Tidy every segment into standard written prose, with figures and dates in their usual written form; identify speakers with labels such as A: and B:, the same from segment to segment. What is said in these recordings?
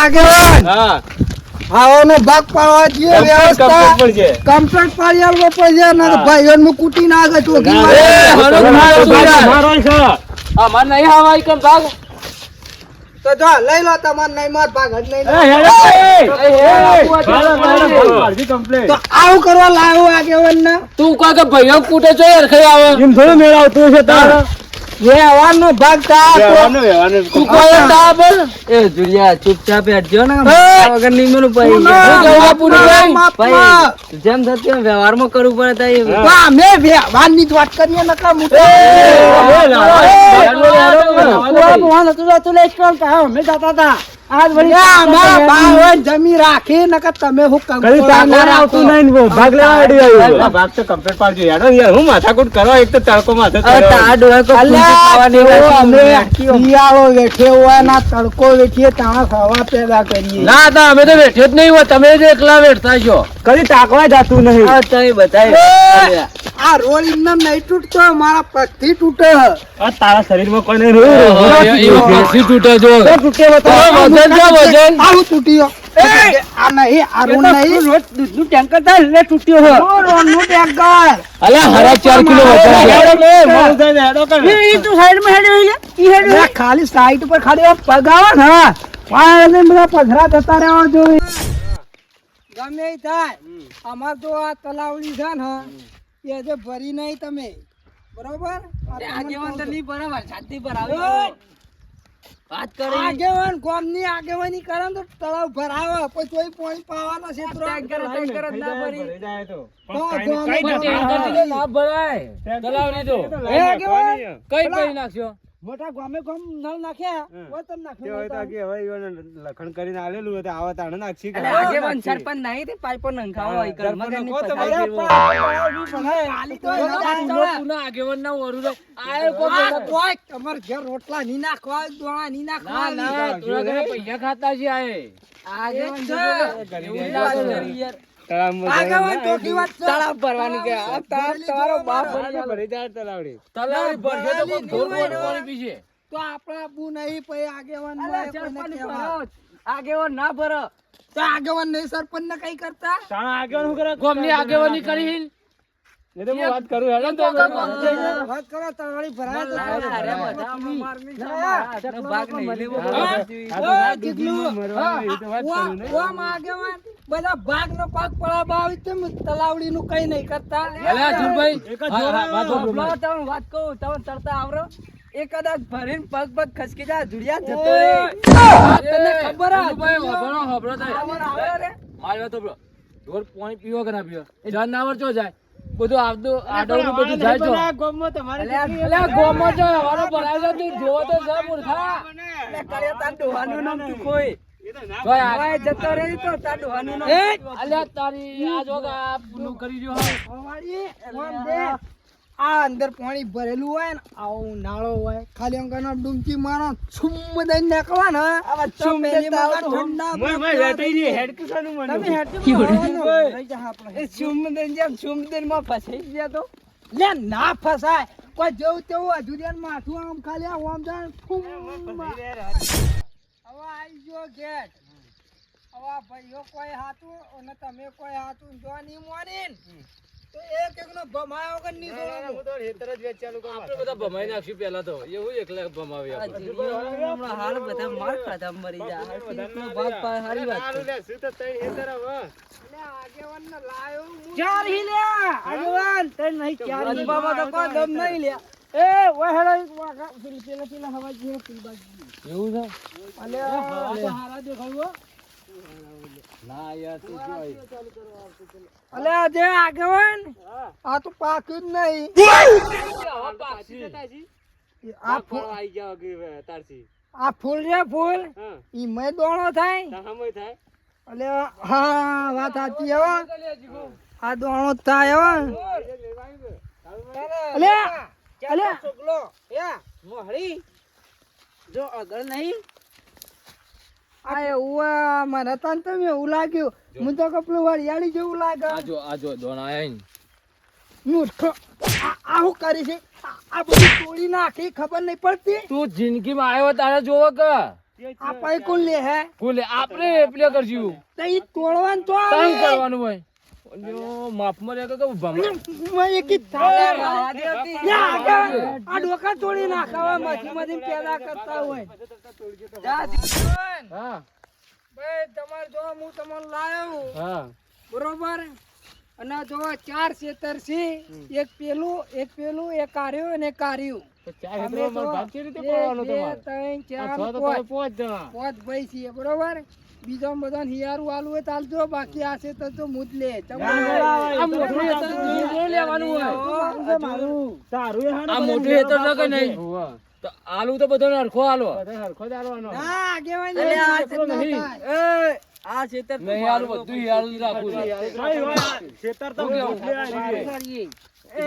A: આગેવાન
B: હા
A: આવાનો ભાગ પાડવા જોઈએ વ્યવસ્થા કમ્પ્લીટ પાડી આલવો પડશે ને ભાઈઓનું કુટી ના આગળ ચોકી
B: મારો છે અમાર નહીં હવાઈ કેમ ભાગ
A: તો જો લઈ લો તમાર નહીં માર ભાગ જ નહીં તો આવું કરવા લાવ્યો આગેવાન ને
B: તું કહે કે ભાઈઓ કૂટે છે યાર ખરી આવે એમ થોડું મેળાવતું છે તાર
A: વ્યવહારનો ભાગ તા
B: તું કોઈ તા બોલ
C: એ જુલિયા ચૂપચાપ બેઠજો ને વગર નીમેલું પડી જેમ થતું એમ વ્યવહારમાં કરવું પડે
A: અમે વ્યવહારની જ વાત કરીએ નકા જમી રાખી નકા તમે હું
B: ભાગ તો કમ્પ્લીટ પાડજો યાર હું માથાકૂટ કરવા એક તો તડકો માથે
A: શિયાળો વેઠે હોય ના તડકો વેઠીએ ત્યાં હવા પેદા કરીએ
B: ના તા અમે તો બેઠે જ નહીં હોય તમે જ એકલા બેઠતા છો કદી તાકવા જાતું નહીં
A: આ રોલ ઇન્દમ નહીં તૂટતો મારા પગથી તૂટે
B: તારા શરીરમાં કોઈ નહીં તૂટે જો
A: આવું તૂટ્યો આ નહીં આ રોડ નહીં દૂધનું ટેન્કર થાય એટલે તૂટ્યો છે રોડનું ટેન્કર
B: અલ્યા હરા 4 કિલો
A: ખાલી સાઈડ પર ખાલી પગ આવે ને પાણી બધા પધરા જતા રહેવા જોઈએ ગમે એ થાય અમાર તો આ તલાવડી છે ને એ જે ભરી નહીં તમે બરોબર આગેવાન ગામની આગેવાની કરે તો તળાવ ભરાવે પછી પાણી પાવાનો છે મોટા ગામે ગામ નળ નાખ્યા હોય તમે નાખ્યો
B: લખણ કરીને આલેલું હતું આવા તાણે નાખી
C: આગેવાન સરપંચ નહીં તે પાઇપો નંખાવો હોય
B: આગેવાન ના વરુ
A: કોઈ તમાર ઘર રોટલા ની નાખવા દોણા ની નાખવા
B: પૈસા ખાતા છે
A: આગેવાન તો કી વાત છે
C: તળાવ ભરવાની કે તમારો બાપ
B: ભરી જાય તલાવડી
A: તો આપણા બુ નહીં પછી
C: આગેવાન ના ભરો
A: તો આગેવાન નહીં સરપંચ ને કઈ કરતા
B: ગામની આગેવાની કરી એ તો વાત કરું હેડો તો
A: વાત કરો તળાવડી ભરાય બધા ભાગ નો પાક પડાવવા આવી તેમ તલાવડી નું કઈ નહીં કરતા
C: વાત કહું તમે તરતા આવરો એ કદાચ ભરીને પગ પગ ખસકી જાય જુડિયા જતો
A: તને ખબર
B: ઢોર પાણી પીવો કે ના પીવો એ જાન ના આવડતો જાય બધું આવતું આડોરું બધું જાય તો ગોમમાં તમારે ગોમમાં જો હવાનો ભરાય છે તું જોવો તો જા મૂર્ખા
C: એટલે કરે તાર ડોહાનું નામ તું કોઈ
B: જોય આ
C: જતો રહી તો તાર ડોહાનું નામ
B: અલ્યા તારી આ જોગા પૂરું કરી જો
A: આ અંદર પાણી ભરેલું હોય ને આવું નાળો હોય ખાલી અંગનો ડુમકી મારો છુમ દઈને નાખવા ને આવા છુમ દેતા ઠંડા
B: હેડ કુસાનું મને
A: તમે હેડ લઈ જા આપણે
C: એ છુમ દઈને જેમ છુમ દઈને માં ફસાઈ ગયા તો
A: લે ના ફસાય કોઈ જેવું તેવું અધુરિયાન માથું આમ ખાલી આમ જાય ફૂમ હવે આઈ જો ગેટ હવે ભાઈઓ કોઈ હાતું અને તમે કોઈ હાતું જો નહીં મોનીન તો એક એકનો ભમાયો વગર ની જોવાનું
B: હું તો હેતર જ વેચ ચાલુ કરું આપણે બધા ભમાઈ નાખશું પહેલા તો એવું એકલા ભમાવી આપણે
C: હમણાં હાલ બધા માર ખાધા મરી જાય ભાગ પા હારી વાત
B: આલુ લે સુ તો તઈ હેતર હવે
A: એટલે આગેવાન ને લાયો ચાર હી લે આગેવાન તઈ નહીં ચાર હી
C: બાબા તો કોઈ દમ નહીં લે
A: એ ઓહેડો વાગા પેલા હવા જે ફૂલબાજી
B: એવું છે
A: અલે હારા દેખાયો
B: ના યાર તું જોઈ
A: અલે આજે આગેવાન આ તો પાક્યું જ નહીં
B: હવે પાછી જતાજી
A: આ ફૂલ
B: આવી ગયા કે તારસી
A: આ ફૂલ રે ફૂલ
B: હા
A: ઈ મે દોણો થાય
B: તાહમય થાય
A: અલે હા વાત સાચી હો આ દોણો થાય હો અલે અલે છોકલો યા મોહરી
C: જો અગર નહીં
A: આ એવું મને તન તો એવું લાગ્યું હું તો કપલું વાળિયાળી જેવું લાગે
B: આજો દોણા આયા
A: મૂર્ખ આ હું કરી છે આ બધું તોડી નાખી ખબર નહીં પડતી
B: તું જિંદગીમાં આવ્યો તારે જોવો કે
A: આ પૈ કોણ લે હે
B: બોલે આપણે એપ્લે કરશું
A: તો ઈ તોડવાનું તો
B: તંગ
A: આવે
B: કરવાનું હોય ઓલ્યો માફમાં રહેતો તો ભમરા
A: મેં એક જ થાળે
C: રાવા દે હતી.
A: યા આગળ આ ડોકા તોડી નાખાવા મથી પેદા કરતા હોય જા જીવન.
B: હા
A: ભાઈ તમારે જો હું તમને લાયો
B: હા
A: બરોબર અને જો 4 ખેતર છે એક પેલું એક આર્યું અને એક આર્યું
B: તો ચાર
A: અમે
B: હેતરો
A: તો
B: માં ભાગ કેવી રીતે
A: એક,
B: પાડવાનો
A: બે,
B: તમારે
A: ત્રણ, ચાર,
B: આ છ તો
A: પાંચ.
B: તમે પાંચ જણા
A: પાંચ ભાઈ છીએ બરોબર બીજો બધા હિયારું આલુ હોય તો આલજો બાકી આ છે તો હું જ લે
B: આ મોટું હેતર જોઈ લેવાનું હોય આ મોટું હેતર છે કે નહીં તો આલુ તો બધો હરખો આલો હરખો જ આલવાનો
A: ના આગેવાન
C: અલે આ
A: નહીં.
B: એટલો નહીં.
C: એ, આ ખેતર તો
B: નહીં આલુ બધું હિયારું જ રાખવું છે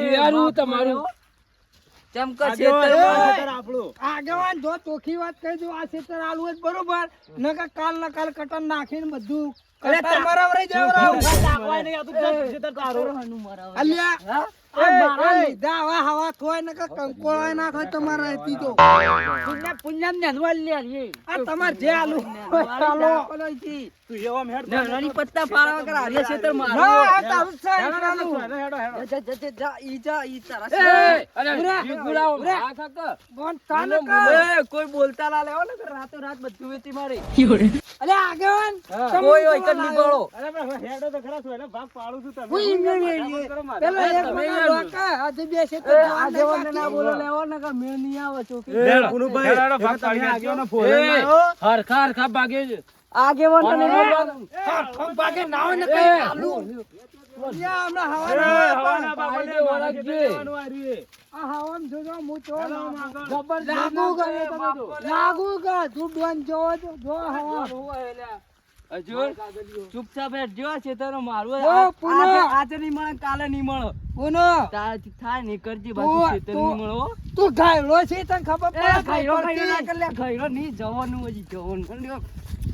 B: હિયારું તમારું
C: ચમકો ખેતર
A: આગેવાન જો ચોખ્ખી વાત કહી દઉં આ ખેતર આલુ હોય તો બરોબર નકર કાલ ના કાલ કટન નાખીને બધું કટર મરાવરાઈ દેવરાવ. અલ્યા આ મારા લીધા આવા હવા થોય નકર કંકોળાય ના થાય તમારે રહેતી તો
C: પુણ્યમ ને હલવા લે રે
A: આ તમારે જે આલુ હોય આલો.
C: નાની પત્તા ફાળવા કર આર્ય ખેતર
A: ના, આ તારું જ છે, આનું.
B: એ અરે જીગુડાઓ
A: ઉરે.
B: આ થક
A: બોન તાને કર.
C: કોઈ બોલતા ના લેવો ને રાતો રાત બધું વેતી મારી
A: અલ્યા આગેવાન
B: હા.
A: તમે
C: કોઈ હોય
A: કેવા
C: કદ
A: લાયો?
C: નીકળો
A: હું ઈમે વેઈએ. પેલા એક
B: તમે
A: વખત
B: યાર.
A: ડોકા, આજે બે છે તો જોવા
C: આજે
A: નહીં
C: વખતે ના
A: બાકી.
C: બોલો લેવો ને કે મેળ નહીં આવે ચોકી
B: હરખા હરખા ભાગે છે
C: આગે વન
A: હા, ખમ ભાગે ના હોય ને કઈ આલુ. અલ્યા, હમણાં હવાના આ હવામ જોજો હું તો લાગુ ગમે તમે તો. લાગુ ગ ઝૂડવાન જોવો તો જો હવા.
C: હજુર ચૂપચાપ બેઠજો ખેતર મારું
A: ઓ, પુનો.
C: આજે નહીં મળે કાલે નહીં મળે
A: પુનો,
C: તારાથી થાય નહીં કરજી
A: તું-
C: બાકી ખેતર
A: તું-
C: નહીં મળો
A: તું ઘાયલો છે તને ખબર
C: એ
A: પડે
C: ખૈરો
A: પડતી?
C: ખૈરો ના કર લે ખૈરો નહીં જવાનું હજી જવાનું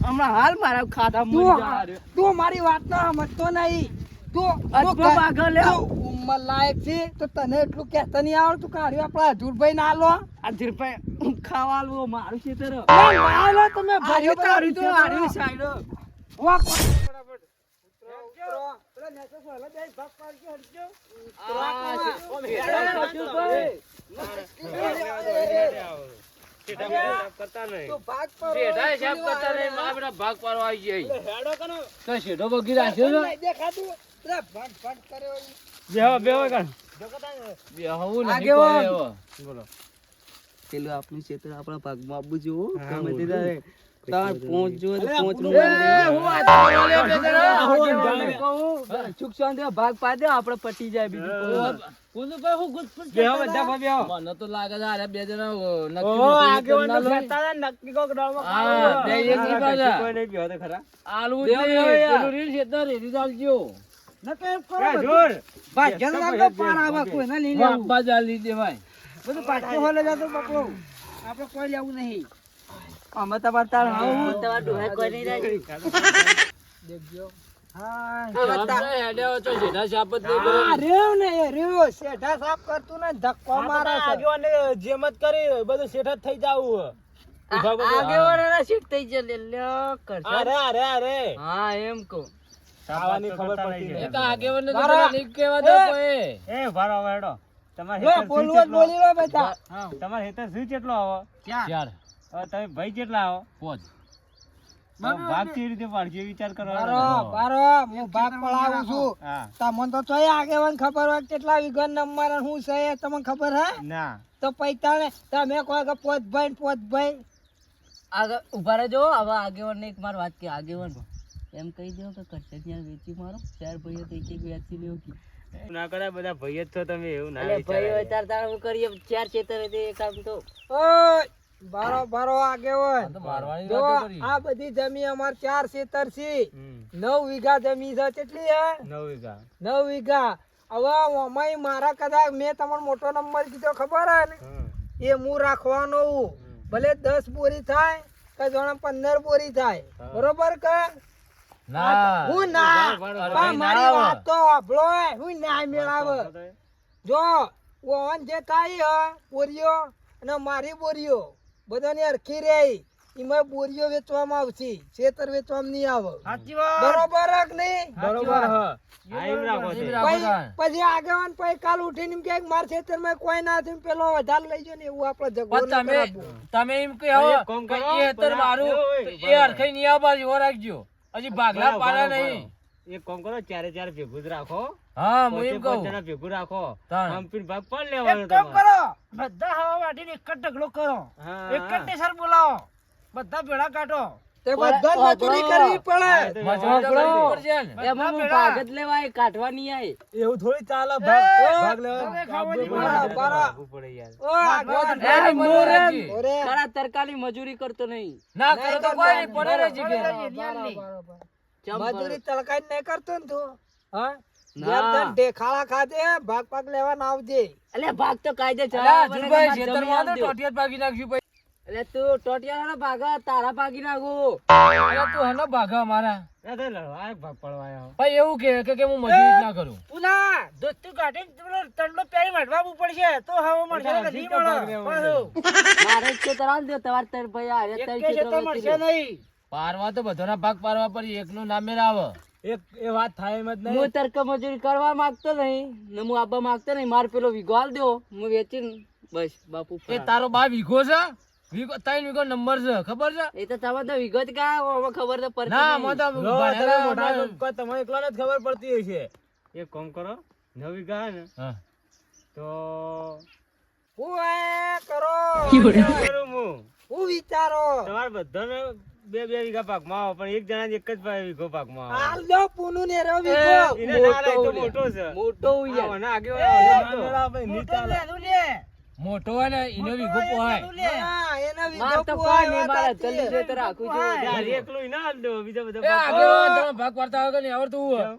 C: હમણાં હાલ મારા ખાતા મરી જા
A: તું તું મારી વાત ના સમજતો નહીં. તું
C: અજબો પાગલ હે.
A: ઉંમર લાયક છે તો તને એટલું કહેતા નહીં આવડતું કાઢ્યું આપણા હજુરભાઈ ના લો.
C: આ ધીરભાઈ ખાવાનું મારું ખેતર
A: ના લો તમે ભાઈઓ
C: આર્યું તારું તો આર્યું સાઈડો
A: વાહ, તું ભાગ પર
B: શેઠા હિસાબ કરતા નહીં મારા બેટા ભાગ પાડવા આવી જાય તો શેઠો બગી રાખ્યો છે
A: નહીં દેખાતું. પેલા ભટ ભટ કર્યો ઈ.
B: બેહવું નહીં
C: આગેવાન.
B: કોઈ હવે. બોલો
C: પેલું આપણું ખેતર આપણા ભાગમાં આપવું જોવો ગમે તે તારે તાર પહોંચજો તો પહોંચ
B: એ, હું વાત કરવા લે બે જણા.
C: સુખ શાંતિ ભાગ પાડે આપણે પટી જાય બીજું
B: પુનુભાઈ હું ગુજફુસ કરતા હતા. મને તો લાગે છે આરે બે જણા નક્કી ના લો. હા, બે એક ની પાછા. આલુ જ નહીં, પેલું રીલ છે તો રેડી ચાલજો.
A: નકર એમ કરો બધું. ભાગ્યનો લાગે પાર આવે, કોઈને નહીં લેવું.
B: બાપા જ આલી દેવાય.
A: બધું પાછું હોલે જતો પકડો. આપણે કોઈ લેવું નહીં.
C: અમે તમારે તાર હું તમારે ડોહા કોઈ નહીં રાખી
A: દેખજો. હા.
B: આપણે હેડ્યા છો, શેઠા શાપ જ નહીં કરો.
A: આ રહ્યો ને એ રહ્યો. શેઠા સાફ કરતું ને ધક્કો મારે છે.
C: આગેવાના શીટ થઈ જશે લ્યો કરશે હા એમ કહું
B: એ તો આગેવાનને તો
A: મારા-
B: પેલા નહીં કહેવા દો કોઈ.
A: જો બોલવું જ બોલી લો બેટા.
B: ચાર, પાંચ.
A: બારો બારો હું ભાગ પડાવું છું. તમને તો તોય આગેવાન ખબર હોય કે કેટલા વીઘા નંબર અને શું છે એ તમને ખબર હે? તો પૈતાને તમે કહો કે પોતભાઈ
C: આગળ ઉભા રહેજો હવે આગેવાન ને એક માર વાત કે આગેવાન એમ કહી દો કે કરશે ત્યાં વેચી મારો ચાર ભાઈઓ તો એક વેચી લેવો કે અલે ભાઈ હોય તાર તાર હું કરીએ ચાર ચેતર હતી એક આમ તો
A: ઓય બારો બારો
B: આ
A: આગેવાન
B: તો મારવાની
A: જો
B: વાતો કરી.
A: આ બધી જમીન અમાર 4 ખેતર છે. 9 વીઘા જમીન છે. કેટલી હે? 9 વીઘા. હવે ઓમાય મારા કદાચ મેં તમને મોટો નંબર કીધો ખબર હે ને એ હું રાખવાનો હું. ભલે 10 બોરી થાય કે જાણે 15 બોરી થાય. બરોબર કે
B: ના.
A: હું ના
B: ભાઈ,
A: પણ મારી વાત તો સાંભળો હે. હું ના મેળાવે જો ઓન જે થાય હે બોરીઓ અને મારી બોરીઓ બધાની હરખી રહી એમાં બોરીઓ વેચવામાં આવશે ખેતર વેચવામાં નહીં આવે
C: સાચી વાત
A: બરોબર કે નહીં
B: બરોબર હ આઈમ રાખો છે.
A: પછી આગેવાન પછી કાલ ઉઠીને એમ કે માર ખેતરમાં કોઈ ના થયું પેલો વધારે લઈ જો ને એવું આપણે ઝઘડો
B: પણ
A: નહીં કરાવવો.
B: તમે એમ કહો કે એ હેતર મારું એ હરખાઈ નહીં આવવા જેવો રાખજો હજી ભાગલા પાડા નહીં
D: એક કામ કરો ચારે ચાર ભેગું જ રાખો
B: હા હું એમ કહું
D: પોતે ભેગું રાખો
B: તાણ.
D: હમ્પીને ભાગ પણ લેવાનો
C: એક કામ
D: તમારે.
C: કરો બધા હવા વાટીને એક જ ઢગલો કરો
D: હા,
C: એક જ ટેસર બોલાવો બધા ભેળા કાઢો
A: તે બધા મજૂરી કરવી પડે
B: મજૂરી તો કરવી પડશે ને.
C: એમાં હું ભાગ જ લેવાય કાઢવા નહીં આય
B: એવું થોડી ચાલે
C: તમે ખાવાની
A: બરા, બરા.
D: ભાગવું પડે યાર.
A: ઓ આગેવાન
B: એ મોરે
A: ઓરે
C: ખરા તરકારી મજૂરી કરતો નહીં
B: ના કરો તો કોઈ નહીં પડે રે જીગે
A: મજૂરી તળકાઈ નહીં કરતો ને તું હા
C: ના.
A: ઘેર જઈને ઢેખાડા ખાધે ભાગ ભાગ લેવા ના આવજે
C: એટલે ભાગ તો કાયદે
B: અલા, જુભાઈ ખેતરમાં તો ટોટિયા જ ભાગી નાખ્યું ભાઈ.
C: એટલે તું ટોટિયાનો ભાગા તારા ભાગી નાખું
B: અલા, તું હનો ભાગા મારા
D: ના તો લડવા એક ભાગ પડવા આવ્યો.
B: ભાઈ એવું કે હું મજૂરી જ ના કરું
C: પુના દોસ્તું કાઢીને પેલો તંડલો પહેરી મઢવા પડશે તો હવે મળશે કે નહીં મળે પાછું. મારે જ તરાલ દે તમાર તર ભાઈ આ તર ખેતર મળશે નહીં
B: પારવા તો બધાના ભાગ પારવા પર એકનું નામે ના આવે એક એ વાત થાય એમ જ
C: હું તર્ક મજૂરી કરવા માંગતો નહીં ને હું આબા માંગતો નહીં માર પેલો વીઘો આલ દો હું વેચીને બસ બાપુ
B: એ તારો બા વીઘો છે વીઘો 3 વીઘો નંબર છે ખબર છે
C: એ તો તમે તો વીઘો જ કા હવે ખબર તો પડતી
B: ના
C: નહીં.
B: મો તો ભણેલા મોટા તમે એકલા ને જ ખબર પડતી હશે
D: એક કામ કરો નવી ગા ને
B: હા
D: તો
A: હું એ કરો
D: કરું હું
A: હું વિચારો
D: તમારે બધાને બે બે વીઘા પાકમાં આવો પણ એક જણા એક જ વીઘો પાકમાં આવો.
A: હાલ દો પૂનું ને રો વિકો
D: એને ના લે, એ તો મોટો છે
C: મોટો યાર.
D: આવો ને આગળ
B: મોટો હોય ને એનો વીઘો પોહાય
A: હા એના
C: માર
A: વિકો
C: તો
A: પુઆ
C: કોઈ નહીં
A: વાત
C: મારે
A: સાચી
C: જલ્દી
A: છે.
C: જતો રાખું છું
D: યાર એકલું ય ના હાલ દો બીજા બધા
B: એ
D: ભાગ
B: આગળ તમે ભાગ પાડતા હોય કે નહીં આવડતું હોય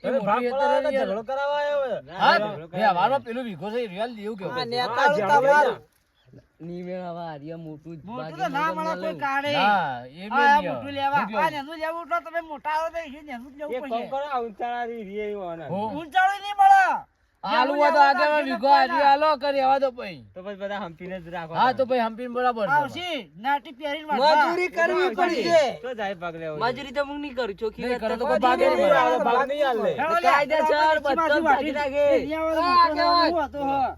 B: એ મોટી હેતર ઝઘડો કરાવવા આવ્યો હા વ્યવહારમાં પેલું વીઘો છે રિયલ એવું કેવું
A: આ નેતાળું તમારું
C: ની મેળ હવે હારિયા મોટું જ
E: મોટું
C: બાકી
E: તો ના
C: મગજ
E: મળે
C: ના
E: કોઈ
C: લઉં.
E: કાઢે.
B: ના એ
E: આ
B: મેં
E: મોટું લેવા. આ નેનું લેવું એટલે તમે મોટા આવો તો એ નેનું જ લેવું
D: એક કામ
E: પડશે.
D: કરો આ ઊંચાળા રી એવો આના.
E: ઊંચાળું નહીં મળે.
B: આલુ હોય તો આગળ વીઘો હારી આલો કરી આવા દો પછી
D: તો પછી બધા હંપીને જ રાખો
B: હા તો પછી હંપીને બરાબર છે.
E: આવશે. નાટી પહેરીને વાળવા.
A: મજૂરી કરવી પડશે
D: તો જાય ભાગ લેવો છે.
C: મજૂરી તો હું નહીં કરું ચોખ્ખી
B: નહીં
C: વાત
B: કરો તો
C: તો
B: કોઈ ભાગે નહીં
A: મજૂરી
B: મળે.
A: ભાગ નહીં આલે.
E: હેડો લે.
C: કાયદેસર
E: આપણે
C: બધો
E: બાજુ
C: ભાગી
E: વાટી.
C: નાખે.
E: એરિયાવાળો મોટો નાનું હતું, હા.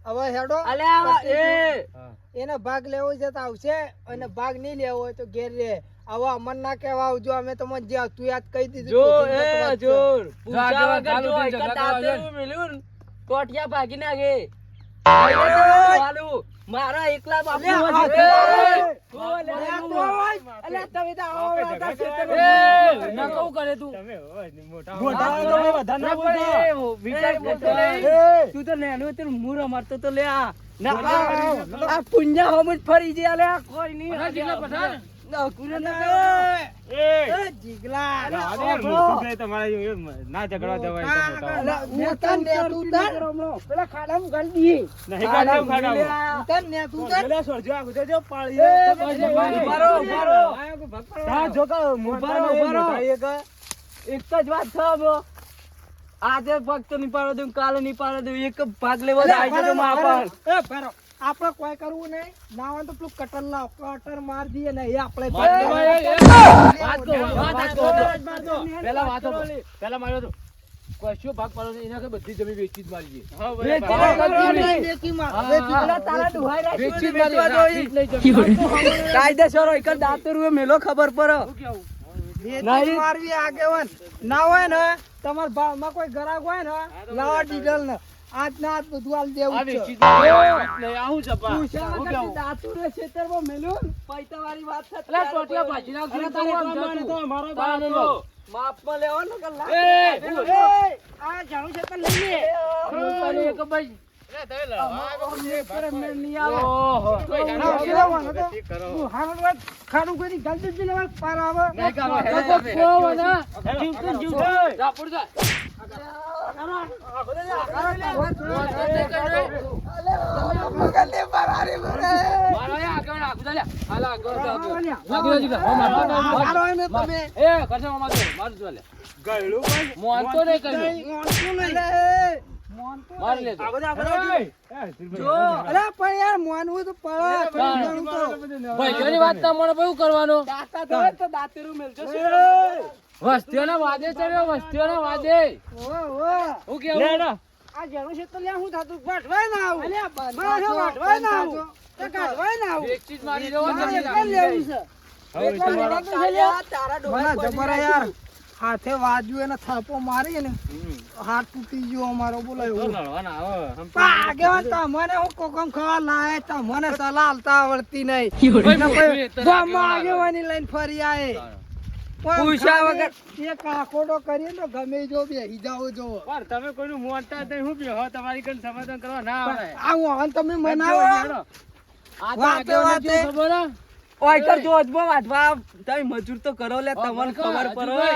A: હવે હેડો
C: અલે આવા એ
D: હા.
A: એને ભાગ લેવો છે તો આવશે અને ભાગ નહીં લેવો હોય તો ઘેર રે આવો અમન ના કહેવા આવજો અમે તમને જે તું યાદ કહી દીધું
C: જો
A: ચોખ્ખી
C: એ
A: વાત છે.
C: જોર પૂછા
B: આગળ
C: વગર
B: ચાલુ
C: જો
B: થઈ
C: એક
B: ઝઘડા
C: દાંતે
B: કરવા
C: હું મિલ્યું ને, ટોટિયા ભાગી નાખે
A: ઓય!
C: હાલું. મારા એકલા બાપુ
A: અલ્યા,
C: હોય
A: આ
C: છે.
A: તો
C: ઓય, લે,
A: અલ્યા,
C: લે,
A: તો
C: લે.
A: હોય. અલ્યા, તમે તો આવો
D: આપણે
A: વાતા
D: ઝઘડા
A: છે,
D: કરવા
A: તમે
B: એ, ના કહું કરે તું
D: તમે હોય ને મોટા
B: મોટા
D: હોય.
B: તો બધા ના બોલતો.
C: વિચાર બોલતો નહીં. તું તો નેનું હતું ને, હું રમાડતો તો લે આ. ના, આ પુંજા હોમ જ ફરી જાય લે, આ કોઈ નહીં.
B: બધા જીગલા પઠાણ.
C: ના, કુને ના
A: એ,
D: એ
A: એ, જીગલા
D: આ દે, મોટું છે તમારે એવું ના ઝઘડવા દેવાય તો મોટા હોય.
A: અલ્યા, હું તને ને તું તને.
E: પેલા ખાડામાં ગાળી દઈએ.
D: નહીં કાઢો, કાઢો.
A: હું તને ને તું તને.
C: ઉભારો, ઉભારો.
B: મોટાનો
C: ઉભારો.
B: મોટા
C: એક જ વાત છે હવે. આજે ફક્ત નહીં પાડો દઉં, કાલે નહીં પાડો દઉં, એક ભાગ લેવા
A: અલ્યા,
C: જાય છે તો માં
A: ફરો,
C: પાડ.
A: એ, ફરો. આપણે કોઈ કરવું નહીં ના હોય તો પેલું કટર લાવ કટર માર દઈએ ને એ આપણે
B: વાત તો ભાઈ, એ,
A: વાત
B: વાત તો. પેલા વાત હતો. પેલા માર્યો હતો. કોઈ શું ભાગ પાડો છે, એના કે બધી જમીન વેચી જ મારી છે.
D: હા,
C: વેચી
D: બરાબર.
C: નાખ.
A: વેચી માર,
B: હા,
A: વેચી
B: હા.
A: માર.
C: તારા ડુહાઈ રાખ્યું
B: વેચી જ
C: ને,
B: મારી.
C: વેચવા દો ઈ.
B: રાખી જ નહીં જમીન.
C: કાયદેસર હોય કે દાંતરું એ મેલો ખબર પડે.
A: વેચી મારવી આગેવાન ના હોય ને તમારા ભાવમાં કોઈ ગ્રાહક હોય ને લાવા ડીઝલ ને આજ ના આજ બધું આલ
B: આ
A: દેવું છે
B: વેચી જ મારી. આવું છે પા.
C: પૂછ્યા
B: હું
C: વગર
B: કેવું?
C: દાંતરું એ ખેતરમાં મેલ્યું ને, પૈસાવાળી વાત છે.
B: અલા, ટોટિયા ભાજી નાખજો ને તારે આમ જતું. તારે નો.
C: માપમાં લેવો ને કે લાખ.
B: એ,
E: આ જાણું છે તો લઈ લે.
B: તારે એક ભાઈ.
C: પર મેળ નહીં આવે.
B: ઓહો.
A: ના, કેવું હોય ને તો
D: ઠીક કરો.
A: તું હારું વાત ખાડું કરી ગાલ દેજે ને વાત પાર આવે
B: નહીં કાઢો. તો ખોવો ને.
E: જીવતું જીવતું.
B: જા, પુડ જા. મારો એ આગળ નાખું જા લે. હાલ આગળ જા, આગળ. આગળ જી લે. હો, મારો.
A: હારો એને તમે
B: એ, કરશે મામા તો. મારું જો લે.
D: ગળું પણ
B: મોનતો નહીં કર્યું.
A: મોણસું નહીં. મોનતો
B: મારી
A: નહીં.
B: લેજો.
A: જો અરે પણ યાર મોનવું તો પડે થોડું ઘણું તો.
B: ભાઈઓની વાત ના મને બહુ કરવાનું.
A: તાકાત હોય તો દાંતેરું મેલજો.
B: વસ્તીઓના વાદે ચડ્યો, વસ્તીઓના વાદે. હું કેવું?
E: આ જેનું છે તો લ્યા હું થાતું વાટવાય ના આવું
A: અલ્યા બંધ
E: મારે
A: થાજો,
E: વાટવાય ના
A: બંધ
E: આવું તો કાઢવાય ના આવું
B: એક ચીજ મારી દેવો
E: મારે
B: જમીન
E: એકલ લેવું છે
D: હવે
E: એકલ લેવું છે લ્યા.
A: થાજો. મને જબરા યાર હાથે વાજ્યું એને થાપો મારી ને હાથ તૂટી ગયો અમારો બોલો એવું.
B: લડવાના આવે.
A: પણ આગેવાન તમને હું કોકમ ખાવા લાય તમને સલાહ આલતા આવડતી નહીં.
B: ભાઈ,
A: ગામમાં આગેવાની લઈને ફરી આયે.
E: પૂછ્યા વગર.
A: એક આકોડો કરીએ તો ગમે જો બેહી જાઓ જો.
D: પણ તમે કોઈનું મોનતા જ નહીં, હું બેહો તમારી કઈ સમાધાન કરવા ના આવે.
A: આવું હવે તમે મનાવો.
B: આ તો
A: વાતે
B: આગેવાને
A: વાતે.
B: કેવું ખબર હે?
C: ઓય કર જો અજબો વાટવા તમે મજૂર તો કરો લે તમને ખબર પડે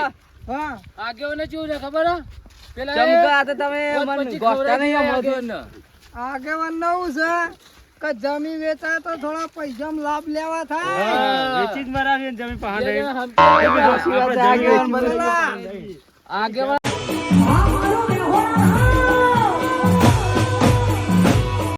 A: હા
B: આગેવાને કેવું છે ખબર હે? પેલા
C: ચમકા આ તો તમે
B: પોત
C: મને
B: પછી
C: ગોઠતા
B: ખવડાવી
C: નહીં
B: દીધા
C: અમારું.
B: આગેવાનને.
A: આગેવાન નવું છે કે જમીન વેચાય તો થોડા પૈસામાં લાભ લેવા થાય.
D: વેચી જ મરાવી ને જમીન પહાડ
B: બે
D: રહી.
B: જણા હંપી
C: આગેવાન બધું.
A: બોલા.
B: આગેવાન